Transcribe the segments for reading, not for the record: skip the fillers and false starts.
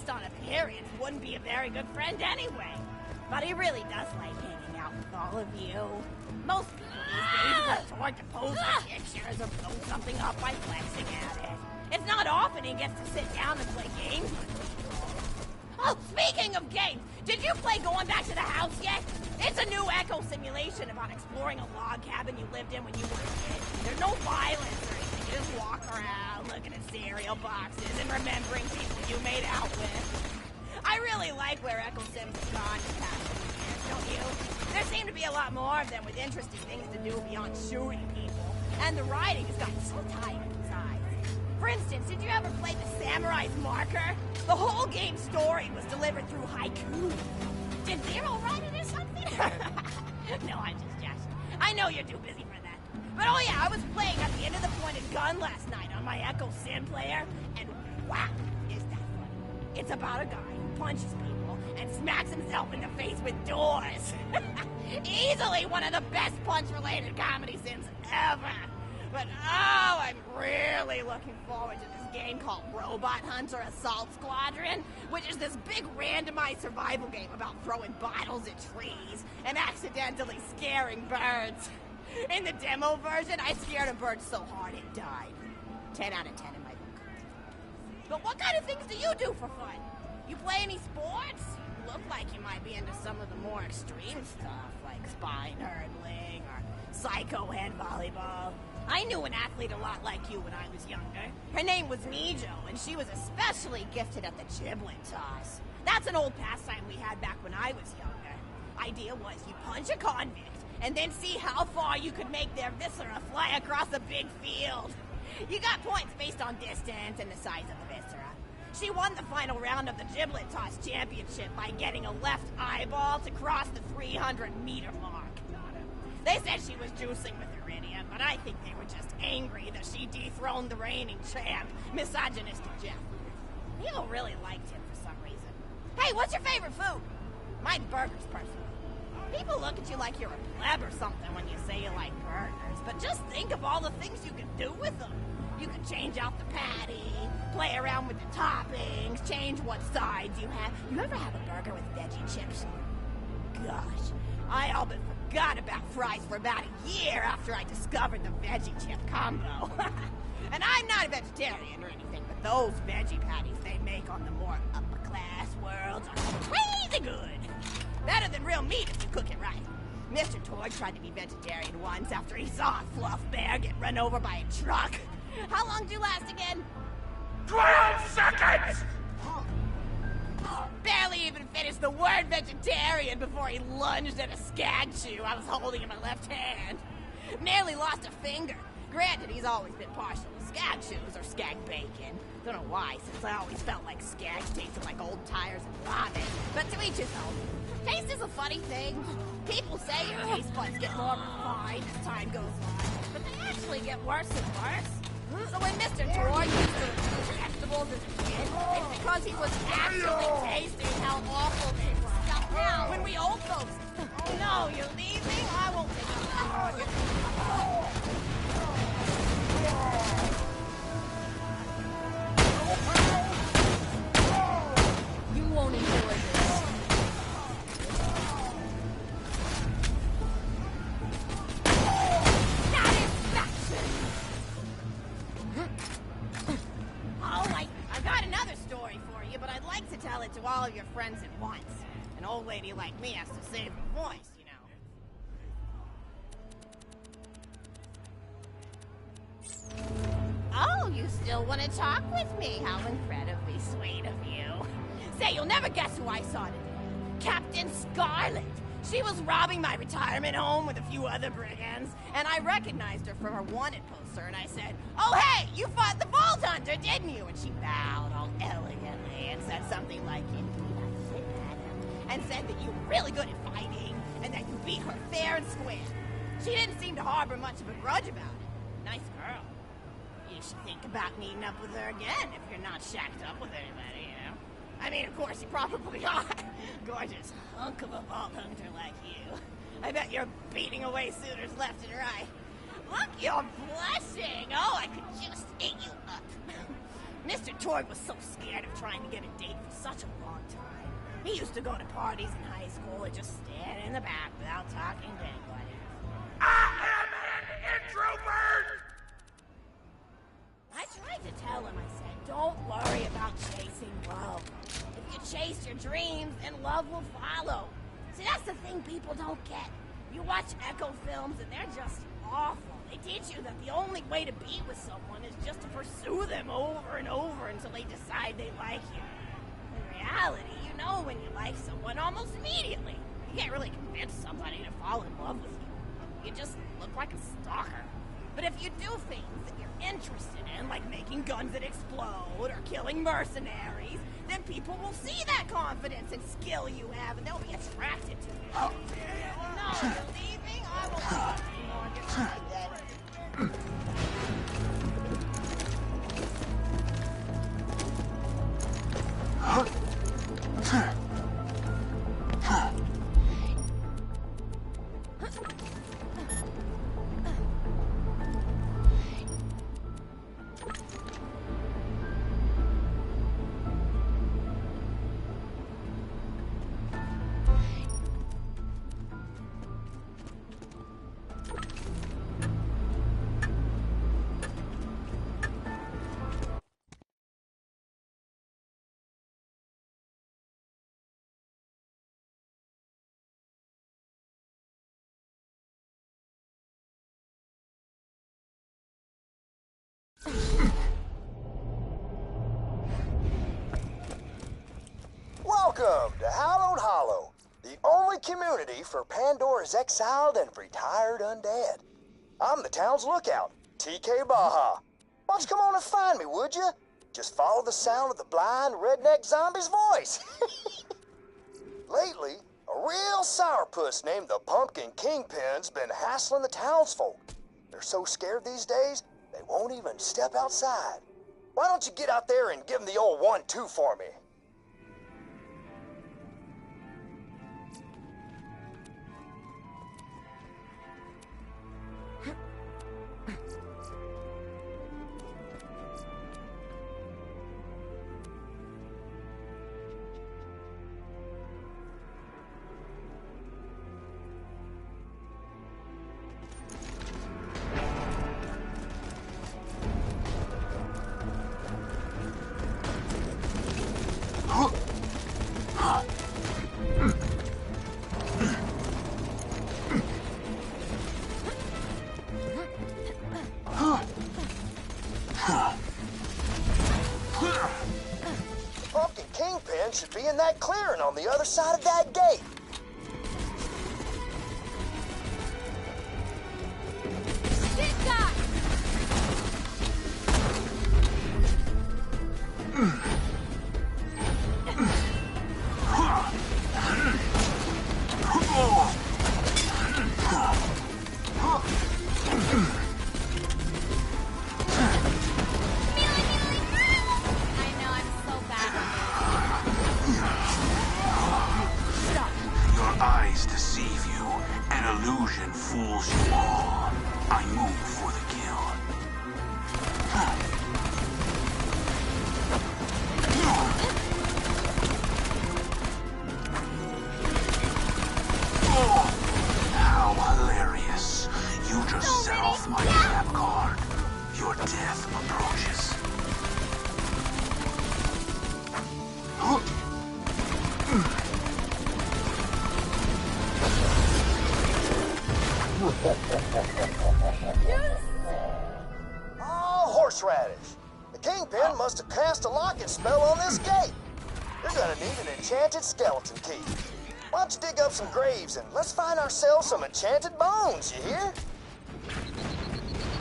based on appearance, wouldn't be a very good friend anyway. But he really does like hanging out with all of you. Most people these days are toward to pose for pictures or blow something up by flexing at it. It's not often he gets to sit down and play games with people. Oh, speaking of games, did you play Going Back to the House yet? It's a new echo simulation about exploring a log cabin you lived in when you were a kid. There's no violence or anything. You just walk around looking at cereal boxes and remembering people you made out with. I really like where Echo Sims has gone the past few years, don't you? There seem to be a lot more of them with interesting things to do beyond shooting people. And the writing has gotten so tight inside. For instance, did you ever play The Samurai's Marker? The whole game's story was delivered through haiku. Did Zero write it or something? No, I'm just joshing. I know you're too busy for that. But oh yeah, I was playing at the end of the pointed gun last night on my Echo Sim player, and wow, is that funny. It's about a guy who punches people and smacks himself in the face with doors. Easily one of the best punch-related comedy sims ever. But oh, I'm really looking forward to this game called Robot Hunter Assault Squadron, which is this big randomized survival game about throwing bottles at trees and accidentally scaring birds. In the demo version, I scared a bird so hard it died. 10 out of 10 in my book. But what kind of things do you do for fun? You play any sports? You look like you might be into some of the more extreme stuff, like spine hurdling or psycho head volleyball. I knew an athlete a lot like you when I was younger. Her name was Mijo, and she was especially gifted at the giblet toss. That's an old pastime we had back when I was younger. Idea was you punch a convict, and then see how far you could make their viscera fly across a big field. You got points based on distance and the size of the viscera. She won the final round of the giblet toss championship by getting a left eyeball to cross the 300-meter mark. They said she was juicing with iridium, but I think they were just angry that she dethroned the reigning champ, misogynistic Jeff. People really liked him for some reason. Hey, what's your favorite food? Mine's burgers, personally. People look at you like you're a pleb or something when you say you like burgers, but just think of all the things you can do with them. You can change out the patty, play around with the toppings, change what sides you have. You ever have a burger with veggie chips? Gosh, I all but forgot about fries for about a year after I discovered the veggie chip combo. And I'm not a vegetarian or anything, but those veggie patties they make on the more upper class worlds are crazy good. Better than real meat if you cook it right. Mr. Toy tried to be vegetarian once after he saw a fluff bear get run over by a truck. How long do you last again? 12 seconds! Barely even finished the word vegetarian before he lunged at a skag chew I was holding in my left hand. Nearly lost a finger. Granted, he's always been partial to skag chews or skag bacon. Don't know why, since I always felt like skags tasted like old tires and vomit. But to each his own. Taste is a funny thing. People say your taste buds get more refined as time goes on, but they actually get worse and worse. So when Mr. Toy used to refuse vegetables as a kid, it's because he was actually tasting how awful they were. Now, when we old folks, oh no, you're leaving? I won't take it. You won't enjoy this. Tell it to all of your friends at once. An old lady like me has to save her voice, you know. Oh, you still want to talk with me? How incredibly sweet of you. Say, you'll never guess who I saw today. Captain Scarlet. She was robbing my retirement home with a few other brigands, and I recognized her from her wanted poster, and I said, "Oh, hey, you fought the Vault Hunter, didn't you?" And she bowed all elegantly and said something like, "Indeed, I did, madam," and said that you were really good at fighting, and that you beat her fair and square. She didn't seem to harbor much of a grudge about it. Nice girl. You should think about meeting up with her again if you're not shacked up with anybody, you know? I mean, of course, you probably are. Gorgeous hunk of a Vault Hunter like you. I bet you're beating away suitors left and right. Look, you're blushing. Oh, I could just eat you up. Mr. Torg was so scared of trying to get a date for such a long time. He used to go to parties in high school and just stand in the back without talking to anybody. I am an introvert! I tried to tell him, I said, don't worry about chasing love. If you chase your dreams, then love will follow. See, that's the thing people don't get. You watch Echo films and they're just awful. They teach you that the only way to be with someone is just to pursue them over and over until they decide they like you. In reality, you know when you like someone almost immediately. You can't really convince somebody to fall in love with you. You just look like a stalker. But if you do things that you're interested in, like making guns that explode or killing mercenaries, then people will see that confidence and skill you have, and they'll be attracted to you. No, you're leaving? I won't talk anymore. Just like that. Welcome to Hallowed Hollow, the only community for Pandora's exiled and retired undead. I'm the town's lookout, TK Baja. Why don't you come on and find me, would you? Just follow the sound of the blind redneck zombie's voice. Lately, a real sourpuss named the Pumpkin Kingpin's been hassling the townsfolk. They're so scared these days, they won't even step outside. Why don't you get out there and give them the old 1-2 for me? Pumpkin Kingpin should be in that clearing on the other side of that gate. Get got! Your eyes deceive you. An illusion fools you all. I move for the kill. How hilarious. You just set off my trap card. Your death approaches. Oh, horseradish. The Kingpin must have cast a locking spell on this gate. You're gonna need an enchanted skeleton key. Why don't you dig up some graves and let's find ourselves some enchanted bones, you hear?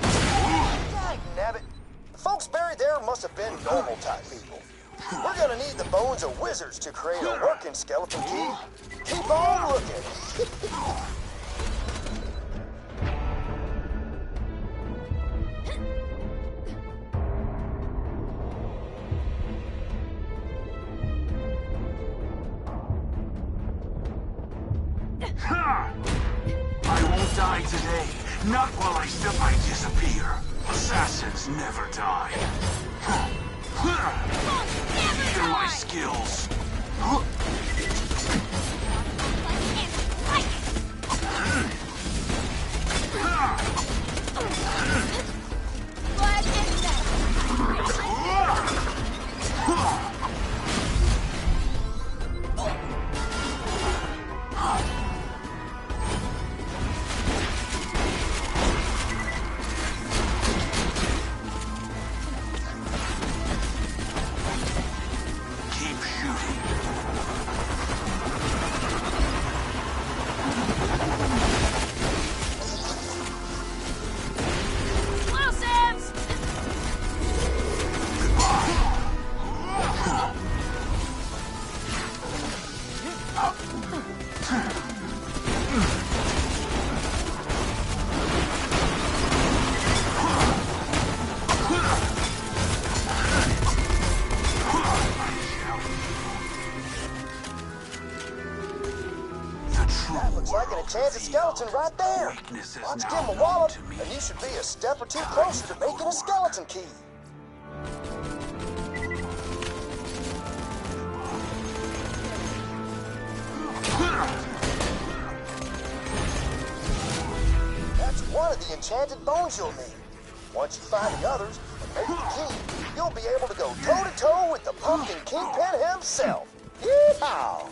Dag nabbit. The folks buried there must have been normal type people. We're gonna need the bones of wizards to create a working skeleton key. Keep on looking. I won't die today. Not while I disappear. Assassins never die. Feel my skills. Looks like an enchanted skeleton right there. Let's give him a wallop, and you should be a step or two closer to making a skeleton key. That's one of the enchanted bones you'll need. Once you find the others and make the key, you'll be able to go toe-to-toe with the pumpkin kingpin himself. Yeehaw!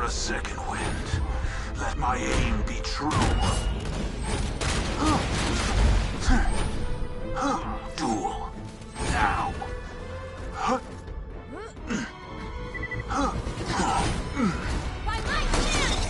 Second wind. Let my aim be true. Duel. Now. By my hand!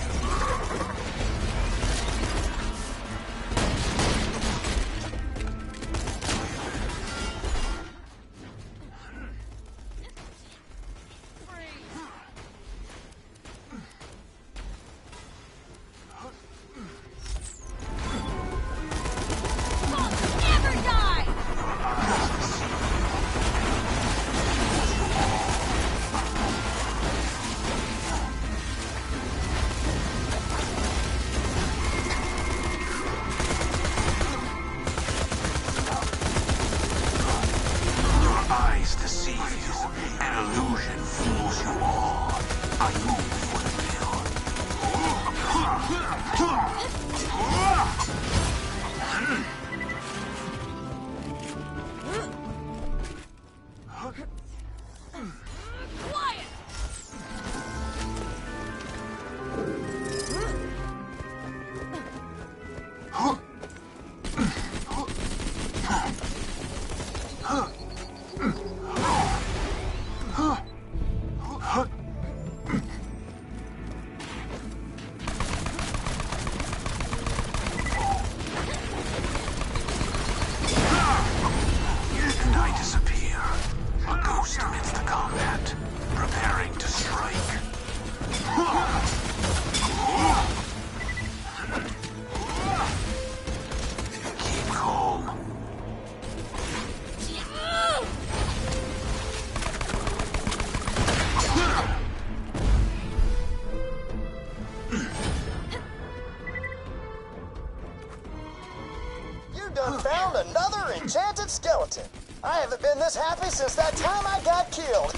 Done found another enchanted skeleton. I haven't been this happy since that time I got killed.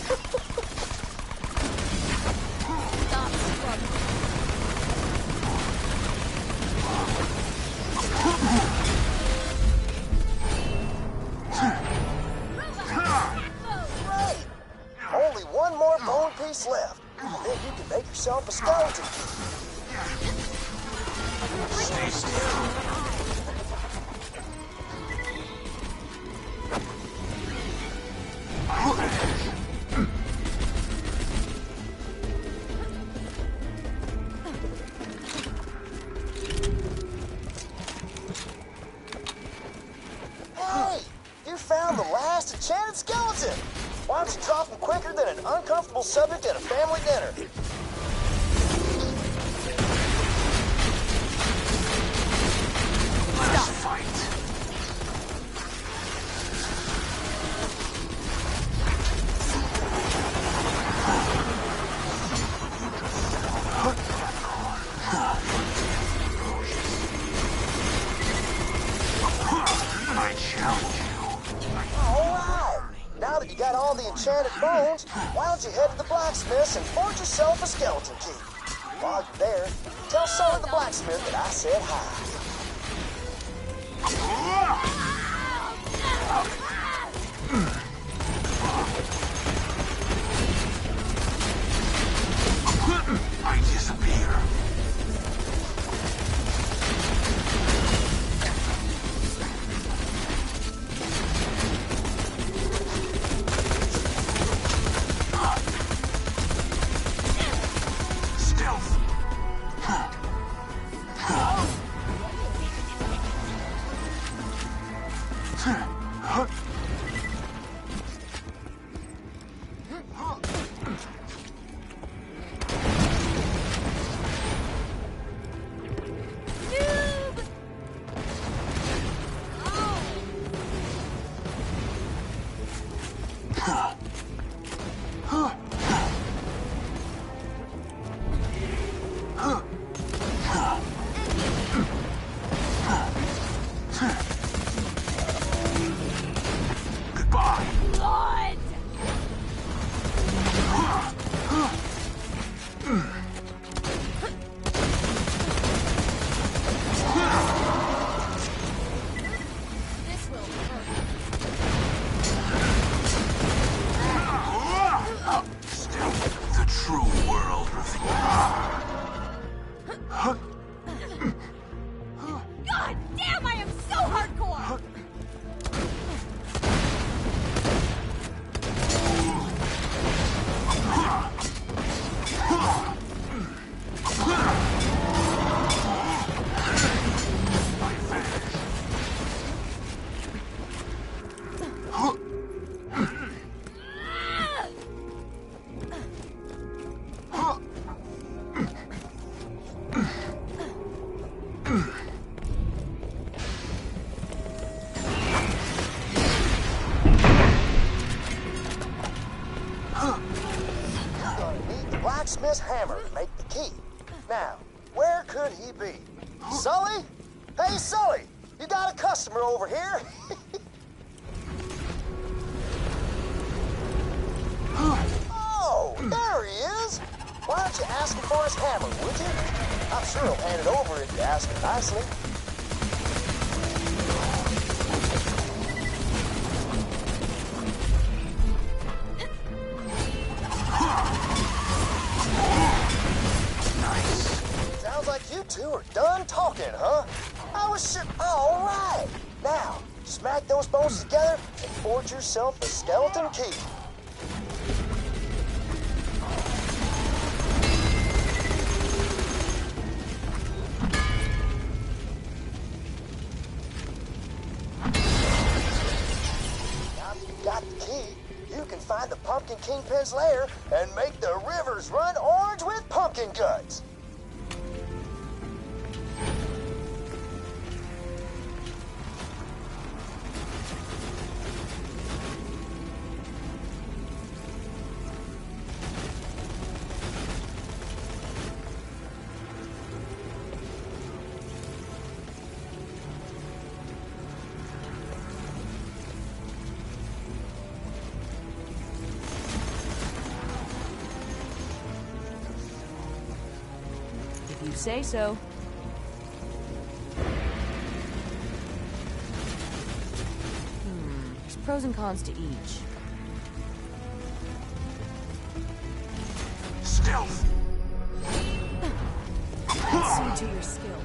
Stop struggling. Great. Only one more bone piece left. And then you can make yourself a skeleton. Stay still. Hey, you found the last enchanted skeleton. Why don't you drop him quicker than an uncomfortable subject at a family dinner? challenge you. All right. Now that you got all the enchanted bones, why don't you head to the blacksmith's and forge yourself a skeleton key? While you're there, tell Sully the blacksmith that I said hi. I disappear. Stealth. Goodbye. Lord! This will hurt. Stealth, the true world revealed. God damn, I am so hardcore! You're gonna need the blacksmith's hammer to make the key. Now, where could he be? Sully? Hey, Sully! You got a customer over here. Oh, there he is. Why don't you ask him for his hammer, would you? I'm sure he'll hand it over if you ask him nicely. Sounds like you two are done talking, huh? I was sure. All right. Now, smack those bones together and forge yourself a skeleton key. Now that you've got the key, you can find the Pumpkin Kingpin's lair and make the rivers run orange with pumpkin guts. If you say so. There's pros and cons to each. Stealth. Let's see to your skill.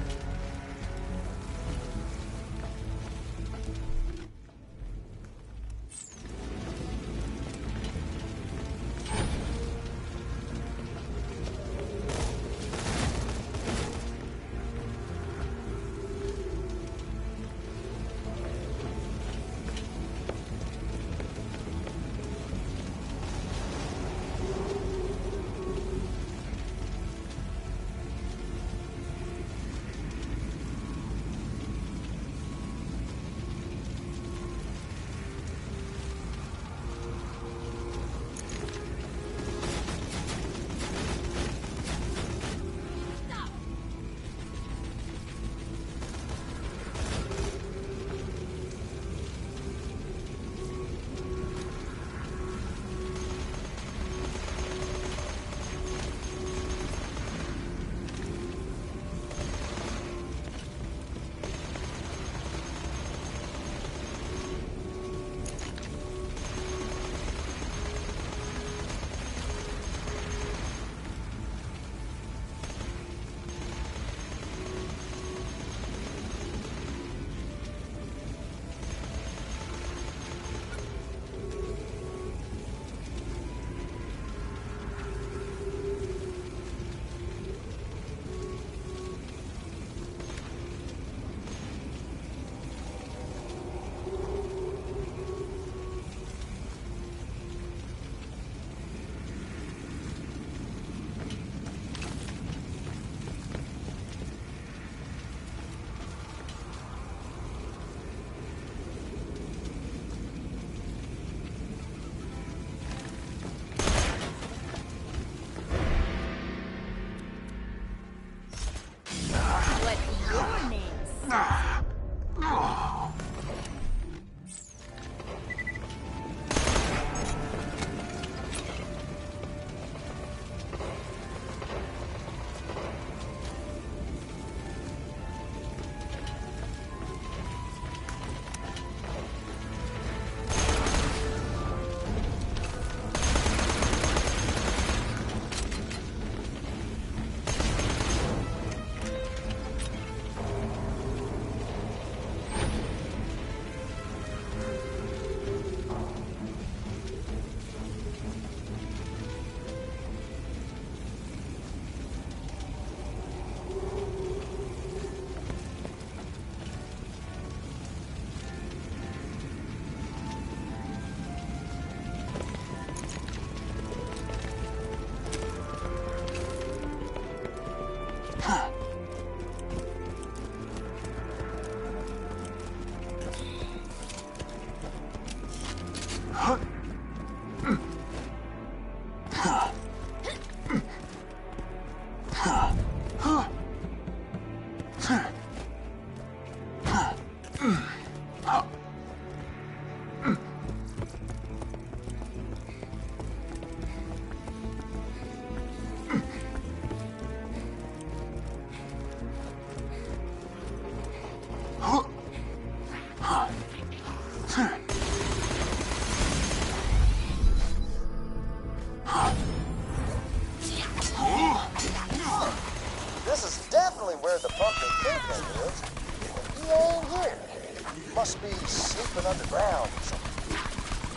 must be sleeping underground or something.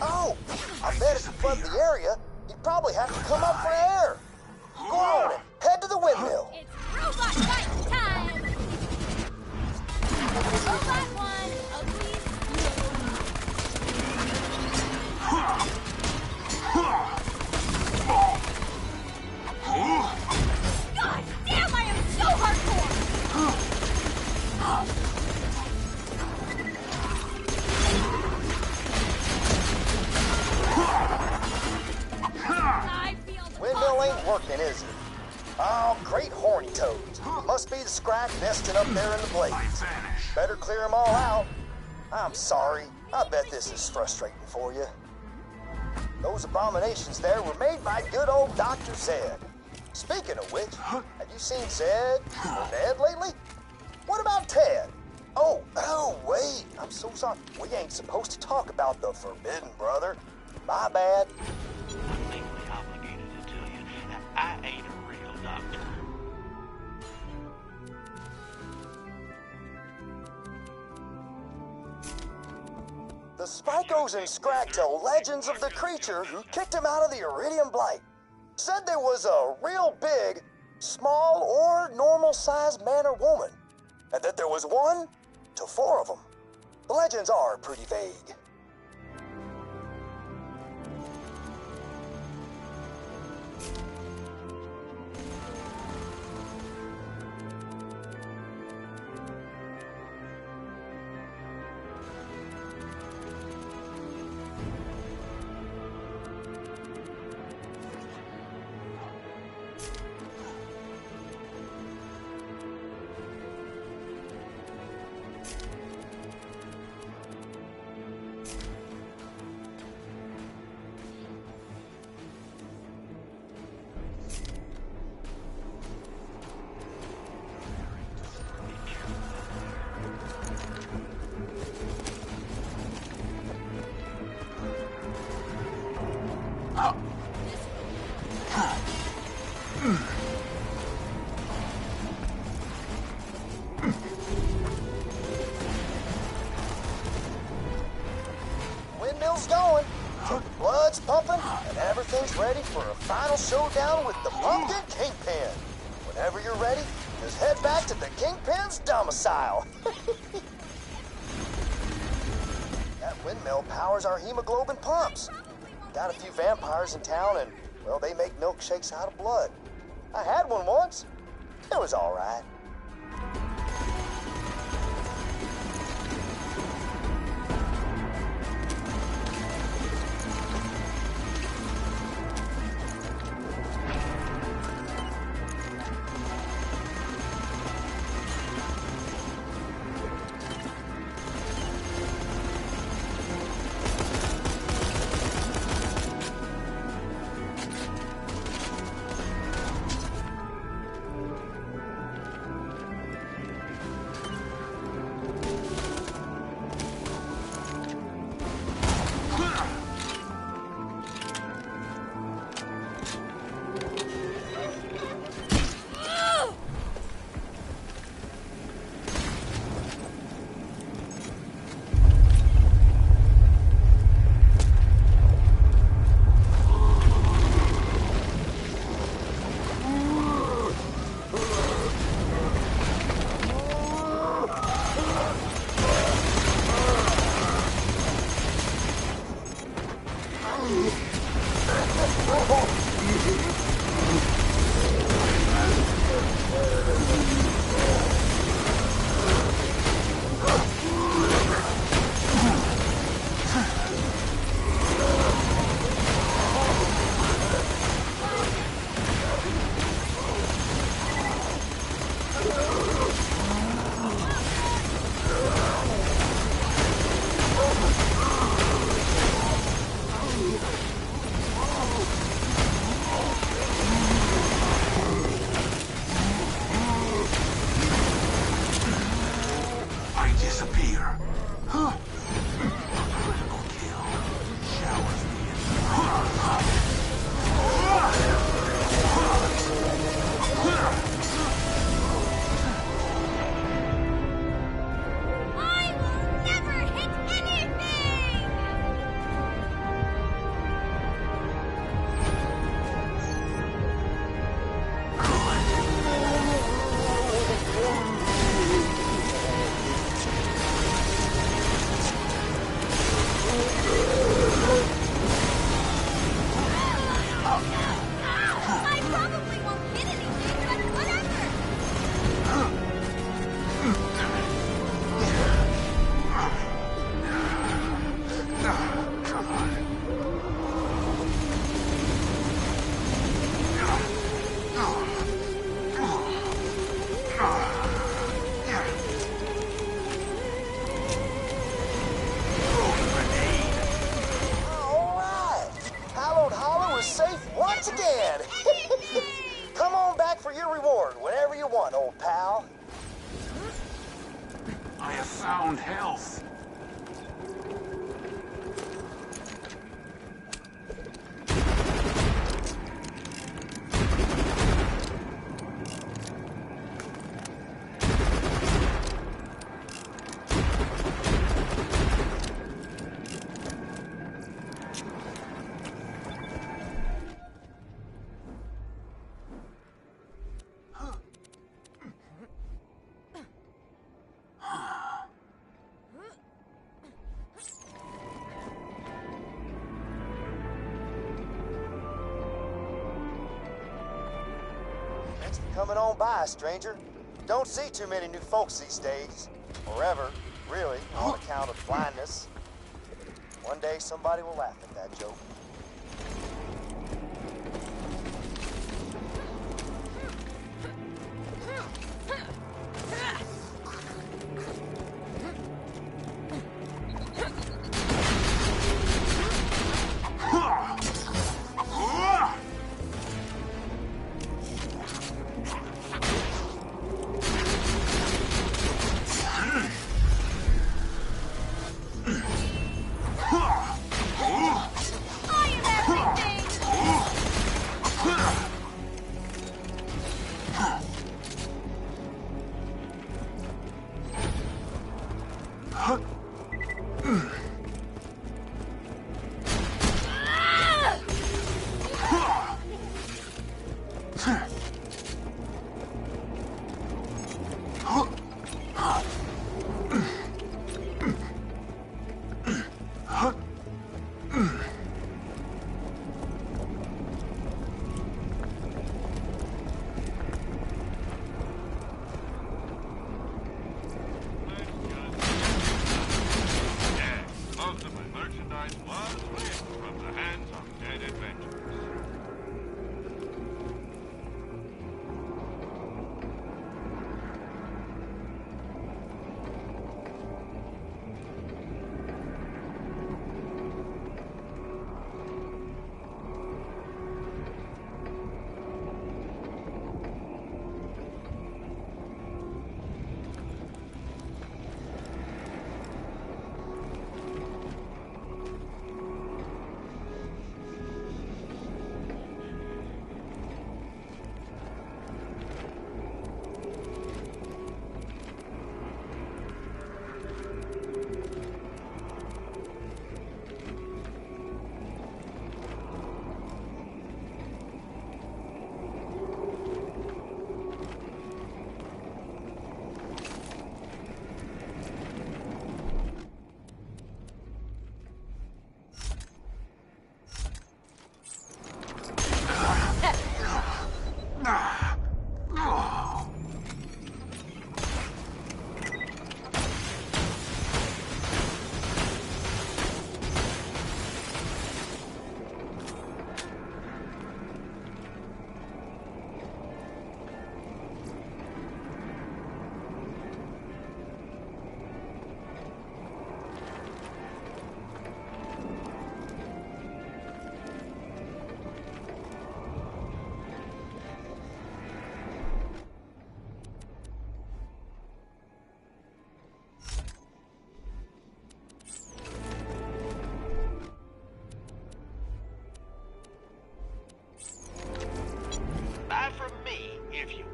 Oh, I bet if you flood the area, you'd probably have to come up for air. Go on and head to the windmill. It's robot fight time! Robot one, ugly. God damn, I am so hardcore! I feel the Windmill ain't working, is it? Oh, great horny toads. Must be the scrack nesting up there in the blade. Better clear them all out. I'm sorry. I bet this is frustrating for you. Those abominations there were made by good old Dr. Zed. Speaking of which, have you seen Zed or Ned lately? What about Ted? Oh, wait. I'm so sorry. We ain't supposed to talk about the Forbidden Brother. My bad. I'm legally obligated to tell you that I ain't a real doctor. The Spikos and Scrack tell legends of the creature who kicked him out of the Iridium Blight. Said there was a real big, small, or normal-sized man or woman, and that there was 1 to 4 of them. The legends are pretty vague. Windmill's going, the blood's pumping, and everything's ready for a final showdown with the Pumpkin Kingpin. Whenever you're ready, just head back to the Kingpin's domicile. That windmill powers our hemoglobin pumps. Got a few vampires in town, and, well, they make milkshakes out of blood. I had one once. It was all right. I will never hit Sound health. Thanks for coming on by, stranger. Don't see too many new folks these days. Or ever, really, on account of blindness. One day somebody will laugh at that joke.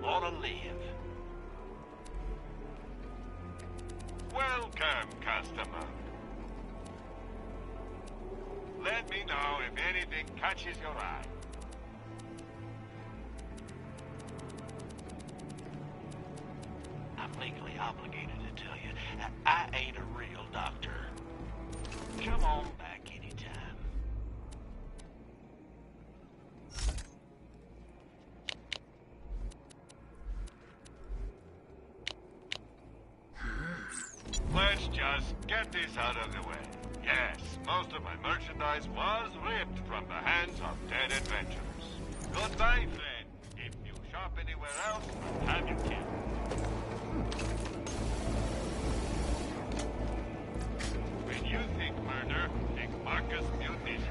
want to live. Welcome, customer. Let me know if anything catches your eye. I'm legally obligated to tell you that I ain't a real doctor. Come on back anytime. Let's just get this out of the way. Yes, most of my merchandise was ripped from the hands of dead adventurers. Goodbye, friend. If you shop anywhere else, I'll have you killed. When you think murder, think Marcus Munitions.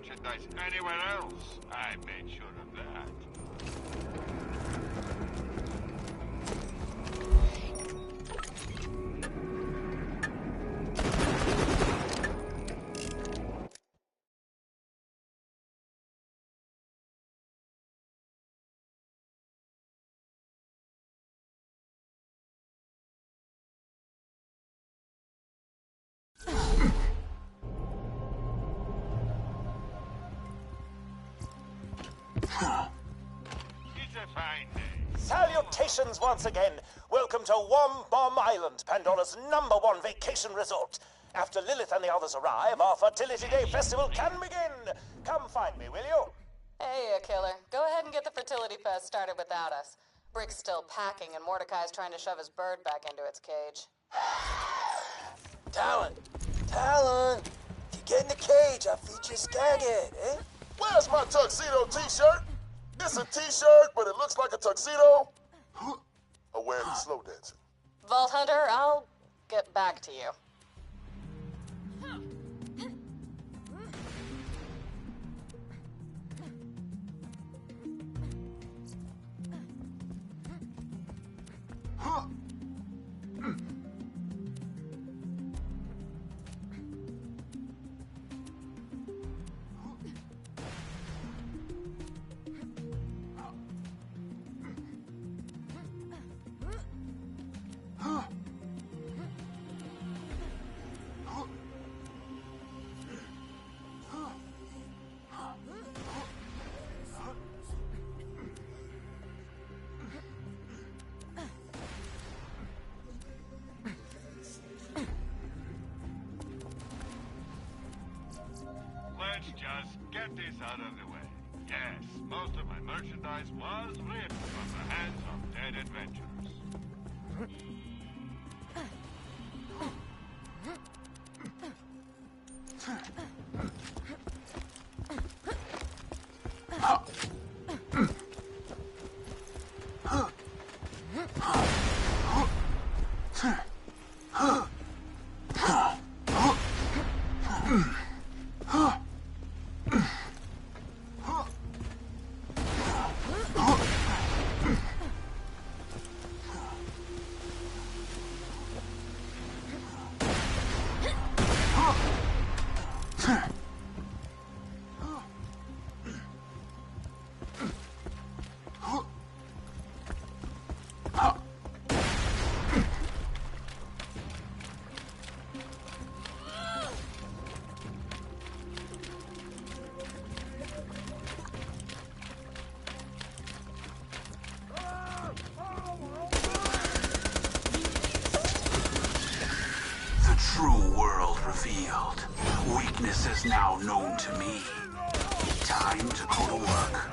merchandise anywhere else. I made sure of that. It's a fine day. Salutations once again. Welcome to Bomb Island, Pandora's #1 vacation resort. After Lilith and the others arrive, our Fertility Day festival can begin. Come find me, will you? Hey, killer. Go ahead and get the fertility fest started without us. Brick's still packing, and Mordecai's trying to shove his bird back into its cage. Talon! Talon! If you get in the cage, I'll feed you a skag head, eh? Where's my tuxedo t-shirt? It's a t-shirt, but it looks like a tuxedo. I'm wearing the slow dancing. Vault Hunter, I'll get back to you. Let's just get this out of the way. Yes, most of my merchandise was ripped from the hands of dead adventurers. True world revealed. Weakness is now known to me. Time to go to work.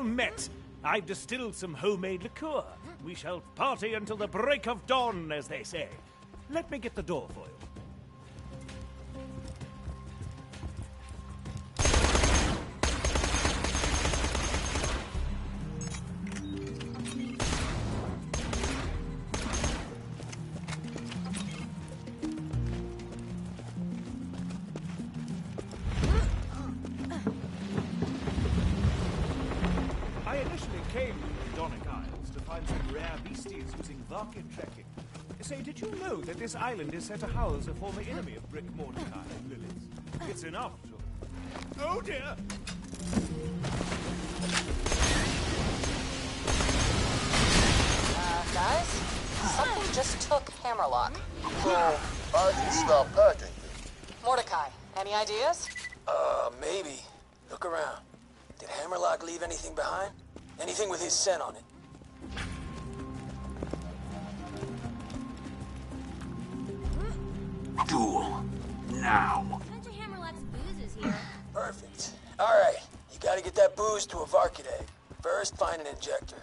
well met. I've distilled some homemade liqueur. We shall party until the break of dawn, as they say. Let me get the door for you. I initially came to the Donic Isles to find some rare beasties using Varkid tracking. Say, did you know that this island is said to house a former enemy of Brick, Mordecai, and Lilith? It's enough to... Oh dear! Guys? Something just took Hammerlock. So, I can stop packing here. Mordecai, any ideas? Maybe. Look around. Did Hammerlock leave anything behind? Anything with his scent on it? Duel. Now. Bunch of Hammerlock's booze is here. Perfect. Alright, you gotta get that booze to a Varkid egg. First, find an injector.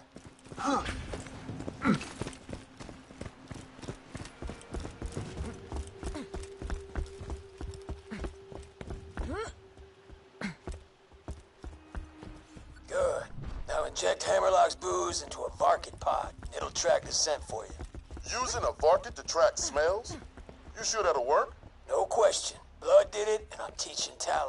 Good. Now inject Hammerlock's booze into a Varkid pod. It'll track the scent for you. Using a Varkid to track smells? You sure that'll work? No question. Blood did it, and I'm teaching Talon